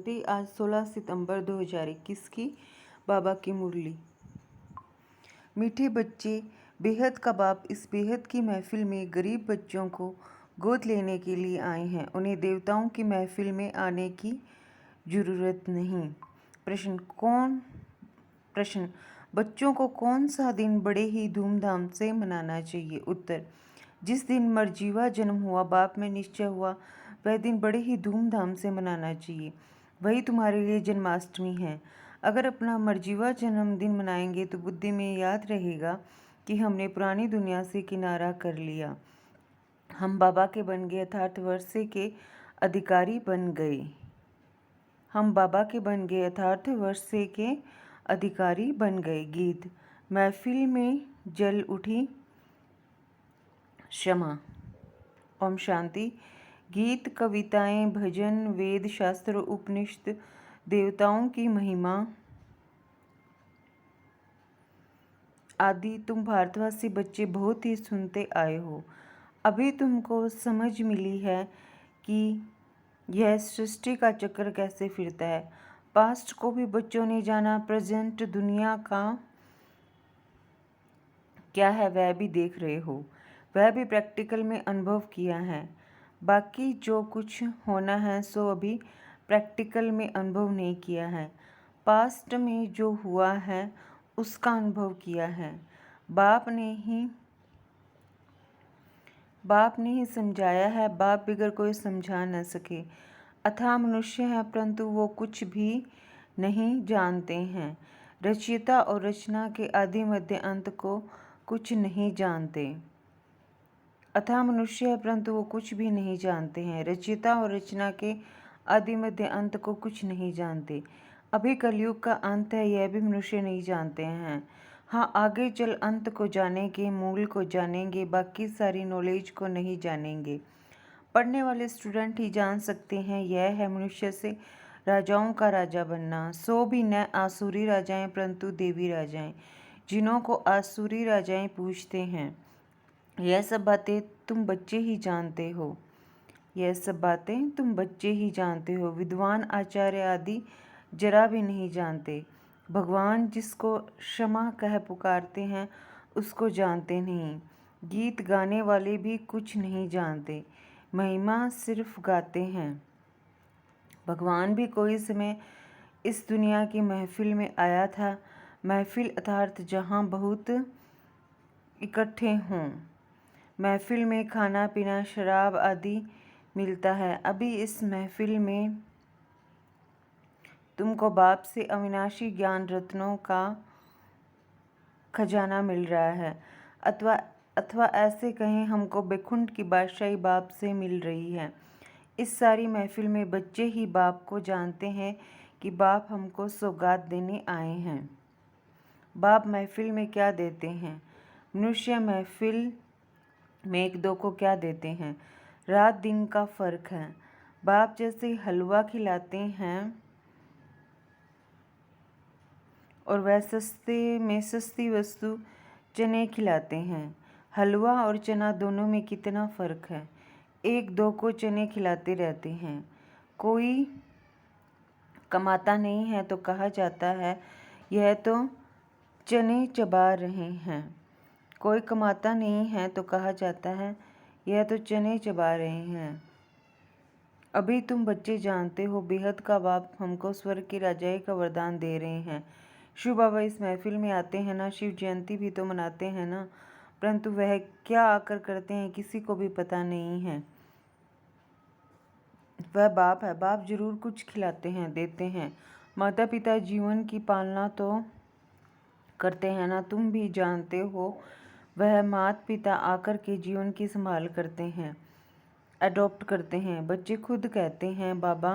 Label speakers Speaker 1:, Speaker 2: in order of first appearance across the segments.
Speaker 1: शांति। आज 16 सितंबर 2021 की बाबा की मुरली। मीठे बच्चे बेहद का बाप इस बेहद की महफिल में गरीब बच्चों को गोद लेने के लिए आए हैं। उन्हें देवताओं की महफिल में आने की ज़रूरत नहीं। प्रश्न बच्चों को कौन सा दिन बड़े ही धूमधाम से मनाना चाहिए? उत्तर, जिस दिन मरजीवा जन्म हुआ, बाप में निश्चय हुआ, वह दिन बड़े ही धूमधाम से मनाना चाहिए। वही तुम्हारे लिए जन्माष्टमी है। अगर अपना मरजीवा जन्मदिन मनाएंगे तो बुद्धि में याद रहेगा कि हमने पुरानी दुनिया से किनारा कर लिया, हम बाबा के बन गए, अर्थात वर्षे के अधिकारी बन गए। हम बाबा के बन गए अर्थात वर्षे के अधिकारी बन गए। गीत। महफिल में जल उठी क्षमा। ओम शांति। गीत, कविताएं, भजन, वेद, शास्त्र, उपनिषद, देवताओं की महिमा आदि तुम भारतवासी बच्चे बहुत ही सुनते आए हो। अभी तुमको समझ मिली है कि यह सृष्टि का चक्र कैसे फिरता है। पास्ट को भी बच्चों ने जाना, प्रेजेंट दुनिया का क्या है वह भी देख रहे हो, वह भी प्रैक्टिकल में अनुभव किया है। बाकी जो कुछ होना है सो अभी प्रैक्टिकल में अनुभव नहीं किया है। पास्ट में जो हुआ है उसका अनुभव किया है। बाप ने ही समझाया है, बाप बिगर कोई समझा न सके। अथाह मनुष्य है परंतु वो कुछ भी नहीं जानते हैं। रचयिता और रचना के आदि मध्य अंत को कुछ नहीं जानते। अथाह मनुष्य है परंतु वो कुछ भी नहीं जानते हैं। रचयिता और रचना के आदि मध्य अंत को कुछ नहीं जानते। अभी कलयुग का अंत है, यह भी मनुष्य नहीं जानते हैं। हाँ, आगे चल अंत को जानेंगे, मूल को जानेंगे, बाकी सारी नॉलेज को नहीं जानेंगे। पढ़ने वाले स्टूडेंट ही जान सकते हैं। यह है मनुष्य से राजाओं का राजा बनना। सो भी न आसुरी राजाएं परंतु देवी राजाएं, जिन्हों को आसुरी राजाएं पूछते हैं। यह सब बातें तुम बच्चे ही जानते हो। यह सब बातें तुम बच्चे ही जानते हो। विद्वान आचार्य आदि जरा भी नहीं जानते। भगवान जिसको क्षमा कह पुकारते हैं उसको जानते नहीं। गीत गाने वाले भी कुछ नहीं जानते, महिमा सिर्फ गाते हैं। भगवान भी कोई समय इस दुनिया की महफिल में आया था। महफिल अर्थात जहाँ बहुत इकट्ठे हों। महफिल में खाना पीना, शराब आदि मिलता है। अभी इस महफिल में तुमको बाप से अविनाशी ज्ञान रत्नों का खजाना मिल रहा है, अथवा ऐसे कहें हमको बैकुंठ की बादशाही बाप से मिल रही है। इस सारी महफिल में बच्चे ही बाप को जानते हैं कि बाप हमको सौगात देने आए हैं। बाप महफिल में क्या देते हैं? मनुष्य महफिल में एक दो को क्या देते हैं? रात दिन का फर्क है। बाप जैसे हलवा खिलाते हैं और वह सस्ते में सस्ती वस्तु चने खिलाते हैं। हलवा और चना दोनों में कितना फ़र्क है। एक दो को चने खिलाते रहते हैं। कोई कमाता नहीं है तो कहा जाता है यह तो चने चबा रहे हैं। कोई कमाता नहीं है तो कहा जाता है यह तो चने चबा रहे हैं। अभी तुम बच्चे जानते हो बेहद का बाप हमको स्वर्ग की राजाई का वरदान दे रहे हैं। शिव बाबा इस महफिल में आते हैं ना, शिव जयंती भी तो मनाते हैं ना, परंतु वह क्या आकर करते हैं किसी को भी पता नहीं है। वह बाप है, बाप जरूर कुछ खिलाते हैं, देते हैं। माता पिता जीवन की पालना तो करते हैं ना, तुम भी जानते हो। वह माता पिता आकर के जीवन की संभाल करते हैं, अडॉप्ट करते हैं। बच्चे खुद कहते हैं बाबा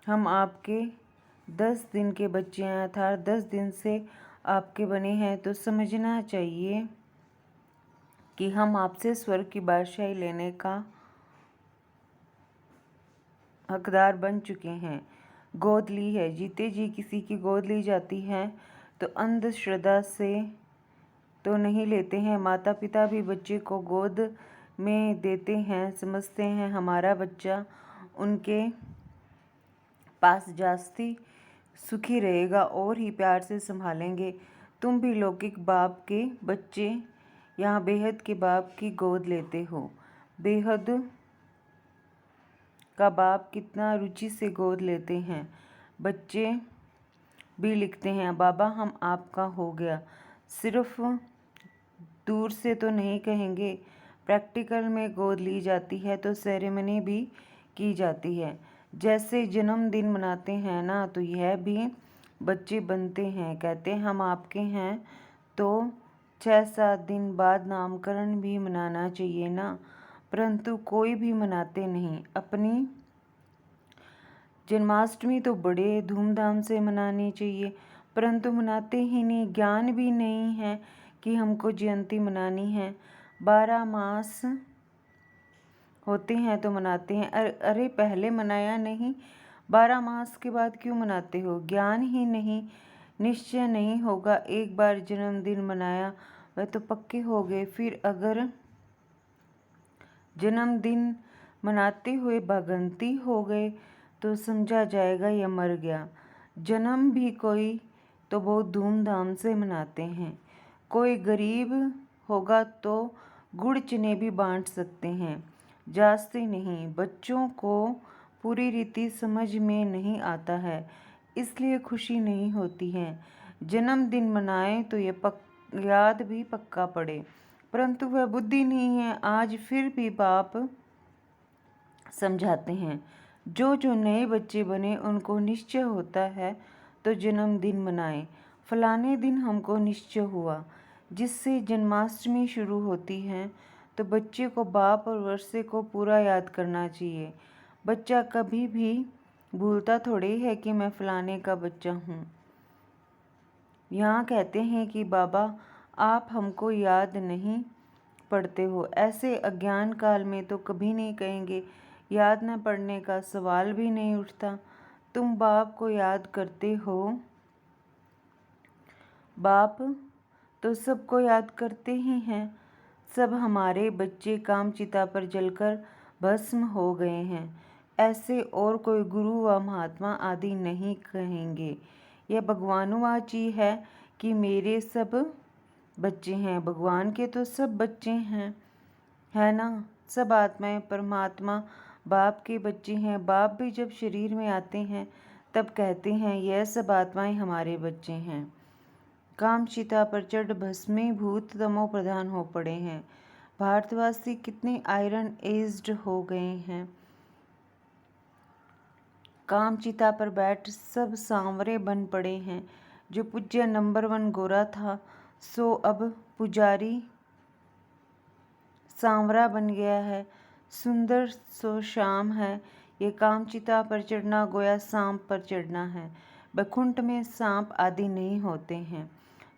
Speaker 1: हम आपके 10 दिन के बच्चे हैं, अर्थात 10 दिन से आपके बने हैं, तो समझना चाहिए कि हम आपसे स्वर्ग की बादशाही लेने का हकदार बन चुके हैं। गोद ली है। जीते जी किसी की गोद ली जाती है तो अंधश्रद्धा से तो नहीं लेते हैं। माता पिता भी बच्चे को गोद में देते हैं, समझते हैं हमारा बच्चा उनके पास जास्ती सुखी रहेगा और ही प्यार से संभालेंगे। तुम भी लौकिक बाप के बच्चे यहाँ बेहद के बाप की गोद लेते हो। बेहद का बाप कितना रुचि से गोद लेते हैं। बच्चे भी लिखते हैं, बाबा हम आपका हो गया। सिर्फ दूर से तो नहीं कहेंगे, प्रैक्टिकल में गोद ली जाती है तो सेरेमनी भी की जाती है। जैसे जन्मदिन मनाते हैं ना, तो यह भी बच्चे बनते हैं। कहते हम आपके हैं तो 6-7 दिन बाद नामकरण भी मनाना चाहिए ना, परंतु कोई भी मनाते नहीं। अपनी जन्माष्टमी तो बड़े धूमधाम से मनानी चाहिए, परंतु मनाते ही नहीं। ज्ञान भी नहीं है कि हमको जयंती मनानी है। 12 मास होते हैं तो मनाते हैं। अरे पहले मनाया नहीं, 12 मास के बाद क्यों मनाते हो? ज्ञान ही नहीं, निश्चय नहीं होगा। एक बार जन्मदिन मनाया वह तो पक्के हो गए। फिर अगर जन्मदिन मनाते हुए भागंती हो गए तो समझा जाएगा यह मर गया। जन्म भी कोई तो बहुत धूमधाम से मनाते हैं। कोई गरीब होगा तो गुड़ चने भी बांट सकते हैं, जास्ती नहीं। बच्चों को पूरी रीति समझ में नहीं आता है, इसलिए खुशी नहीं होती है। जन्मदिन मनाए तो ये याद भी पक्का पड़े, परंतु वह बुद्धि नहीं है। आज फिर भी बाप समझाते हैं, जो जो नए बच्चे बने उनको निश्चय होता है तो जन्मदिन मनाएं। फलाने दिन हमको निश्चय हुआ, जिससे जन्माष्टमी शुरू होती है, तो बच्चे को बाप और वर्षे को पूरा याद करना चाहिए। बच्चा कभी भी भूलता थोड़ी है कि मैं फलाने का बच्चा हूँ। यहाँ कहते हैं कि बाबा आप हमको याद नहीं पढ़ते हो। ऐसे अज्ञान काल में तो कभी नहीं कहेंगे। याद न पढ़ने का सवाल भी नहीं उठता। तुम बाप को याद करते हो। बाप तो सबको याद करते ही हैं। सब हमारे बच्चे कामचिता पर जलकर भस्म हो गए हैं। ऐसे और कोई गुरु व महात्मा आदि नहीं कहेंगे। यह भगवानुवाची है कि मेरे सब बच्चे हैं। भगवान के तो सब बच्चे हैं, है ना। सब आत्माएं परमात्मा बाप के बच्चे हैं। बाप भी जब शरीर में आते हैं तब कहते हैं यह सब आत्माएं हमारे बच्चे हैं। कामचिता पर चढ़ भस्मीभूत तमो प्रधान हो पड़े हैं। भारतवासी कितने आयरन एज्ड हो गए हैं। कामचिता पर बैठ सब सांवरे बन पड़े हैं। जो पूज्य नंबर 1 गोरा था, सो अब पुजारी सांवरा बन गया है। सुंदर सो शाम है। ये कामचिता पर चढ़ना गोया सांप पर चढ़ना है। बैकुंठ में सांप आदि नहीं होते हैं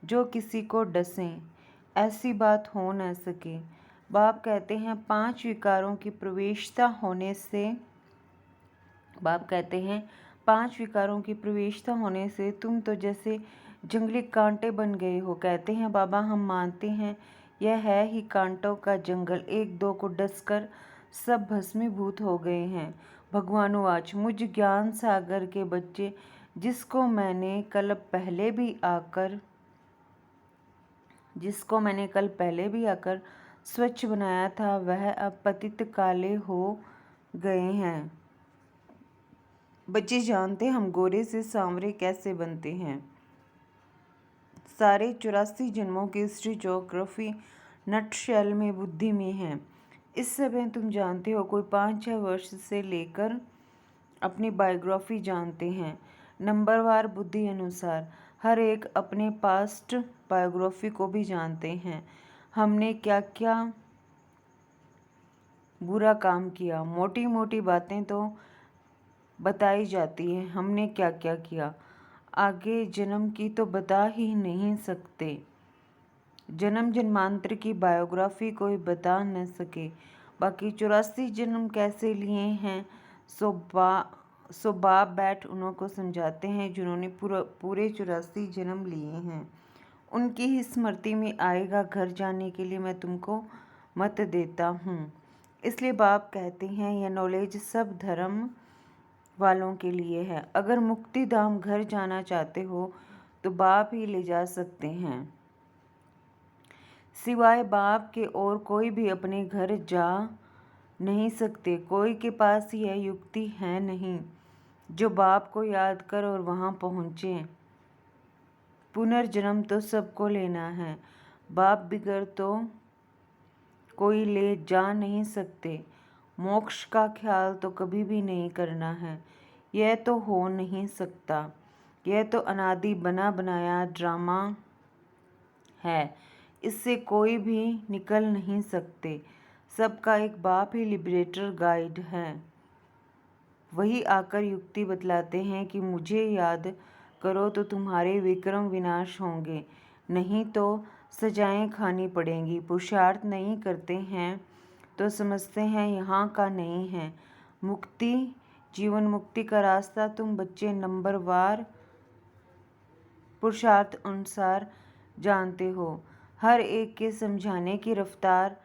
Speaker 1: जो किसी को डसें, ऐसी बात हो न सके। बाप कहते हैं 5 विकारों की प्रवेशता होने से तुम तो जैसे जंगली कांटे बन गए हो। कहते हैं बाबा हम मानते हैं यह है ही कांटों का जंगल। 1-2 को डसकर सब भस्मीभूत हो गए हैं। भगवानुवाच मुझ ज्ञान सागर के बच्चे, जिसको मैंने कल पहले भी आकर स्वच्छ बनाया था, वह अब पतित काले हो गए हैं। बच्चे जानते हम गोरे से सांवरे कैसे बनते हैं। सारे 84 जन्मों की हिस्ट्री ज्योग्राफी नटशेल में बुद्धि में है। इस समय तुम जानते हो, कोई 5-6 वर्ष से लेकर अपनी बायोग्राफी जानते हैं, नंबरवार बुद्धि अनुसार। हर एक अपने पास्ट बायोग्राफी को भी जानते हैं। हमने क्या क्या बुरा काम किया, मोटी मोटी बातें तो बताई जाती हैं। हमने क्या क्या किया, आगे जन्म की तो बता ही नहीं सकते। जन्म जन्मांतर की बायोग्राफी कोई बता न सके। बाकी 84 जन्म कैसे लिए हैं, सो बाप बैठ उन्हों को समझाते हैं जिन्होंने पूरे 84 जन्म लिए हैं। उनकी ही स्मृति में आएगा। घर जाने के लिए मैं तुमको मत देता हूँ। इसलिए बाप कहते हैं यह नॉलेज सब धर्म वालों के लिए है। अगर मुक्ति धाम घर जाना चाहते हो तो बाप ही ले जा सकते हैं। सिवाय बाप के और कोई भी अपने घर जा नहीं सकते। कोई के पास यह युक्ति है नहीं जो बाप को याद कर और वहां पहुंचे। पुनर्जन्म तो सबको लेना है, बाप बिगड़ तो कोई ले जा नहीं सकते। मोक्ष का ख्याल तो कभी भी नहीं करना है, यह तो हो नहीं सकता। यह तो अनादि बना बनाया ड्रामा है, इससे कोई भी निकल नहीं सकते। सबका एक बाप ही लिबरेटर गाइड है। वही आकर युक्ति बतलाते हैं कि मुझे याद करो तो तुम्हारे विक्रम विनाश होंगे, नहीं तो सजाएं खानी पड़ेंगी। पुरुषार्थ नहीं करते हैं तो समझते हैं यहाँ का नहीं है। मुक्ति, जीवन मुक्ति का रास्ता तुम बच्चे नंबरवार पुरुषार्थ अनुसार जानते हो। हर एक के समझाने की रफ्तार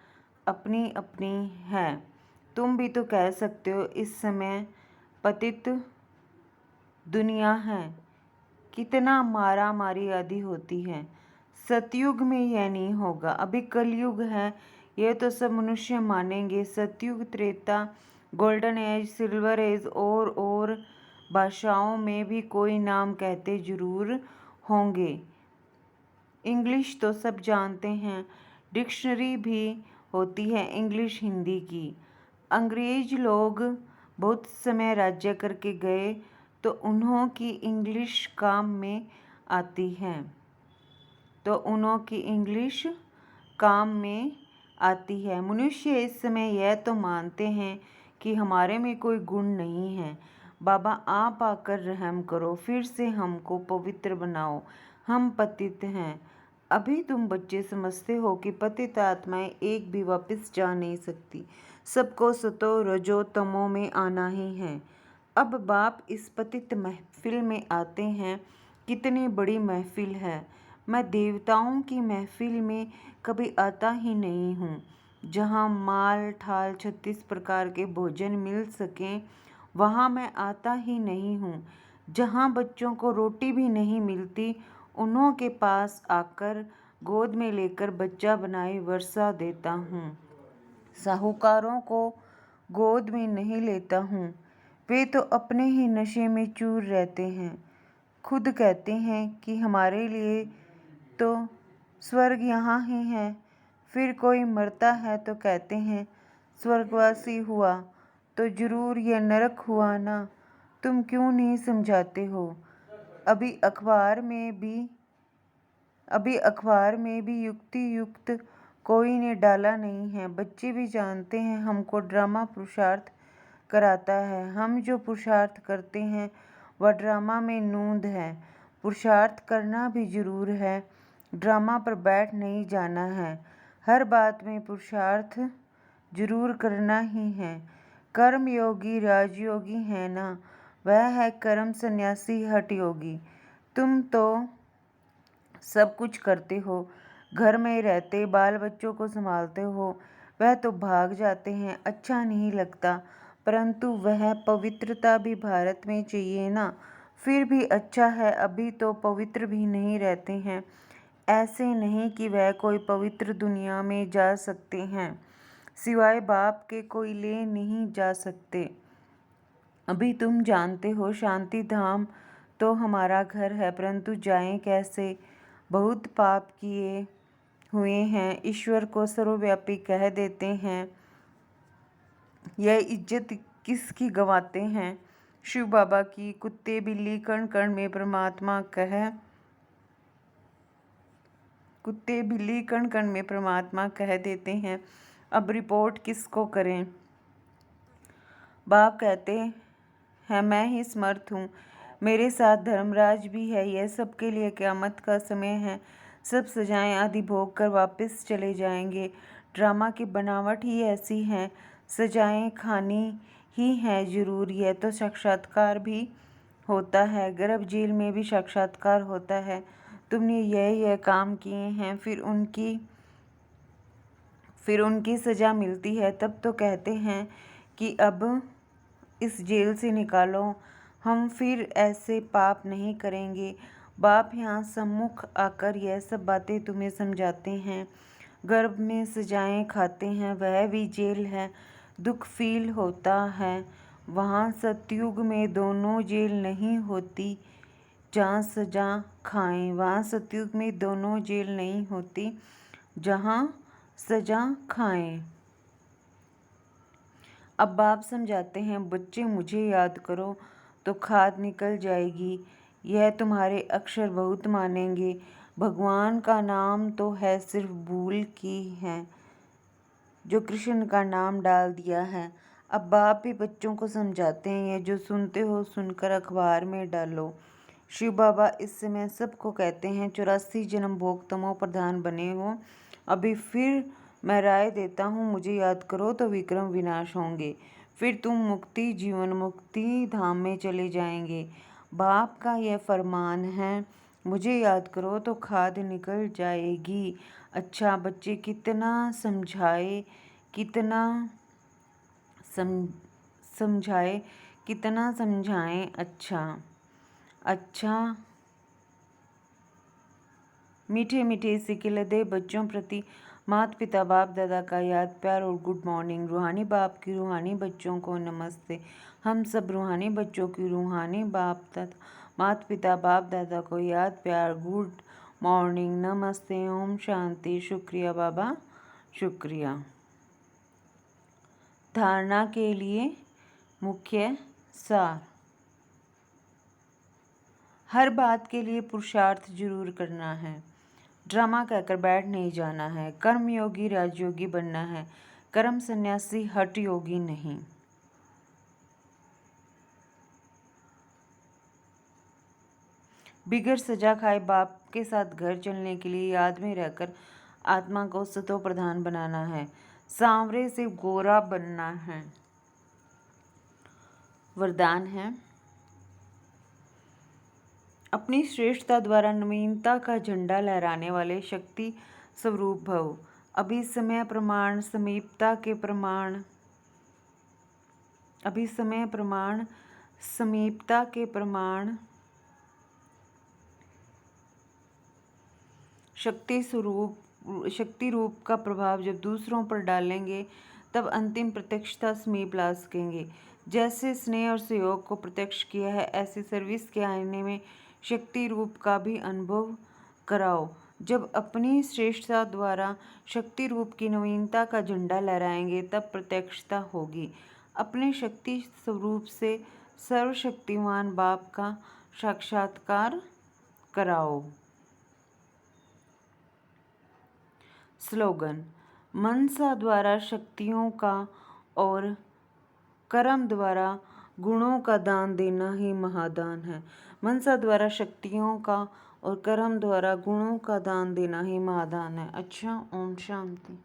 Speaker 1: अपनी अपनी है। तुम भी तो कह सकते हो इस समय पतित दुनिया है, कितना मारा मारी आदि होती है। सतयुग में यह नहीं होगा, अभी कलयुग है, यह तो सब मनुष्य मानेंगे। Satyug, Treta, golden age, silver age और भाषाओं में भी कोई नाम कहते जरूर होंगे। इंग्लिश तो सब जानते हैं, डिक्शनरी भी होती है इंग्लिश हिंदी की। अंग्रेज लोग बहुत समय राज्य करके गए तो उन्हों की इंग्लिश काम में आती है, मनुष्य इस समय यह तो मानते हैं कि हमारे में कोई गुण नहीं है। बाबा आप आकर रहम करो, फिर से हमको पवित्र बनाओ, हम पतित हैं। अभी तुम बच्चे समझते हो कि पतित आत्माएं एक भी वापस जा नहीं सकती, सबको सतो रजो तमो में आना ही है। अब बाप इस पतित महफिल में आते हैं, कितनी बड़ी महफिल है। मैं देवताओं की महफिल में कभी आता ही नहीं हूँ, जहाँ माल ठाल 36 प्रकार के भोजन मिल सकें, वहाँ मैं आता ही नहीं हूँ। जहाँ बच्चों को रोटी भी नहीं मिलती, उन्हों के पास आकर गोद में लेकर बच्चा बनाए वर्षा देता हूँ। साहूकारों को गोद में नहीं लेता हूँ, वे तो अपने ही नशे में चूर रहते हैं। खुद कहते हैं कि हमारे लिए तो स्वर्ग यहाँ ही है। फिर कोई मरता है तो कहते हैं स्वर्गवासी हुआ, तो जरूर यह नरक हुआ ना। तुम क्यों नहीं समझाते हो? अभी अखबार में भी युक्ति युक्त कोई ने डाला नहीं है। बच्चे भी जानते हैं हमको ड्रामा पुरुषार्थ कराता है। हम जो पुरुषार्थ करते हैं वह ड्रामा में नूंद है। पुरुषार्थ करना भी जरूर है, ड्रामा पर बैठ नहीं जाना है। हर बात में पुरुषार्थ जरूर करना ही है। कर्म योगी राजयोगी है ना, वह है कर्म सन्यासी हठ योगी। तुम तो सब कुछ करते हो, घर में रहते बाल बच्चों को संभालते हो, वह तो भाग जाते हैं, अच्छा नहीं लगता। परंतु वह पवित्रता भी भारत में चाहिए ना, फिर भी अच्छा है। अभी तो पवित्र भी नहीं रहते हैं, ऐसे नहीं कि वह कोई पवित्र दुनिया में जा सकते हैं, सिवाय बाप के कोई ले नहीं जा सकते। अभी तुम जानते हो शांति धाम तो हमारा घर है, परंतु जाएं कैसे? बहुत पाप किए हुए हैं, ईश्वर को सर्वव्यापी कह देते हैं, यह इज्जत किसकी गंवाते हैं? शिव बाबा की। कुत्ते बिल्ली कण कण में परमात्मा कह देते हैं, अब रिपोर्ट किसको करें? बाप कहते हैं मैं ही समर्थ हूँ, मेरे साथ धर्मराज भी है। यह सबके लिए क़यामत का समय है, सब सजाएं आदि भोग कर वापस चले जाएंगे। ड्रामा की बनावट ही ऐसी है, सजाएं खानी ही है जरूर। यह तो साक्षात्कार भी होता है, गर्भ जेल में भी साक्षात्कार होता है। तुमने यह काम किए हैं, फिर उनकी सजा मिलती है, तब तो कहते हैं कि अब इस जेल से निकालो, हम फिर ऐसे पाप नहीं करेंगे। बाप यहाँ सम्मुख आकर यह सब बातें तुम्हें समझाते हैं। गर्भ में सजाएं खाते हैं, वह भी जेल है। दुख फील होता है, वहाँ सतयुग में दोनों जेल नहीं होती। जहाँ सजा खाएं, वहाँ सतयुग में दोनों जेल नहीं होती। जहाँ सजा खाएं। अब बाप समझाते हैं, बच्चे मुझे याद करो तो खाद निकल जाएगी। यह तुम्हारे अक्षर बहुत मानेंगे। भगवान का नाम तो है, सिर्फ भूल की है जो कृष्ण का नाम डाल दिया है। अब बाप भी बच्चों को समझाते हैं, ये जो सुनते हो सुनकर अखबार में डालो। शिव बाबा इस समय सबको कहते हैं, 84 जन्म भोग तमो प्रधान बने हो। अभी फिर मैं राय देता हूँ, मुझे याद करो तो विक्रम विनाश होंगे। फिर तुम मुक्ति जीवन मुक्ति धाम में चले जाएंगे। बाप का यह फरमान है, मुझे याद करो तो खाद निकल जाएगी। अच्छा बच्चे, कितना समझाए, कितना समझाए, कितना समझाएं। अच्छा मीठे मीठे सिकिलदे बच्चों प्रति माता पिता बाप दादा का याद प्यार और गुड मॉर्निंग। रूहानी बाप की रूहानी बच्चों को नमस्ते। हम सब रूहानी बच्चों की रूहानी बाप दादा माता पिता बाप दादा को याद प्यार गुड मॉर्निंग नमस्ते। ओम शांति। शुक्रिया बाबा, शुक्रिया। धारणा के लिए मुख्य सार। हर बात के लिए पुरुषार्थ जरूर करना है। ड्रामा कहकर बैठ नहीं जाना है। कर्म योगी राजयोगी बनना है, कर्म सन्यासी हठ योगी नहीं। बिगर सजा खाए बाप के साथ घर चलने के लिए याद में रहकर आत्मा को सतो प्रधान बनाना है। सांवरे से गोरा बनना है। वरदान है, अपनी श्रेष्ठता द्वारा नवीनता का झंडा लहराने वाले शक्ति स्वरूप भव। अभिसमय प्रमाण समीपता के प्रमाण, अभिसमय प्रमाण समीपता के प्रमाण शक्ति रूप का प्रभाव जब दूसरों पर डालेंगे तब अंतिम प्रत्यक्षता समीप ला सकेंगे। जैसे स्नेह और सहयोग को प्रत्यक्ष किया है, ऐसे सर्विस के आईने में शक्ति रूप का भी अनुभव कराओ। जब अपनी श्रेष्ठता द्वारा शक्ति रूप की नवीनता का झंडा लहराएंगे तब प्रत्यक्षता होगी। अपने शक्ति स्वरूप से सर्वशक्तिमान बाप का साक्षात्कार कराओ। स्लोगन, मनसा द्वारा शक्तियों का और कर्म द्वारा गुणों का दान देना ही महादान है। मनसा द्वारा शक्तियों का और कर्म द्वारा गुणों का दान देना ही महादान है। अच्छा, ओम शांति।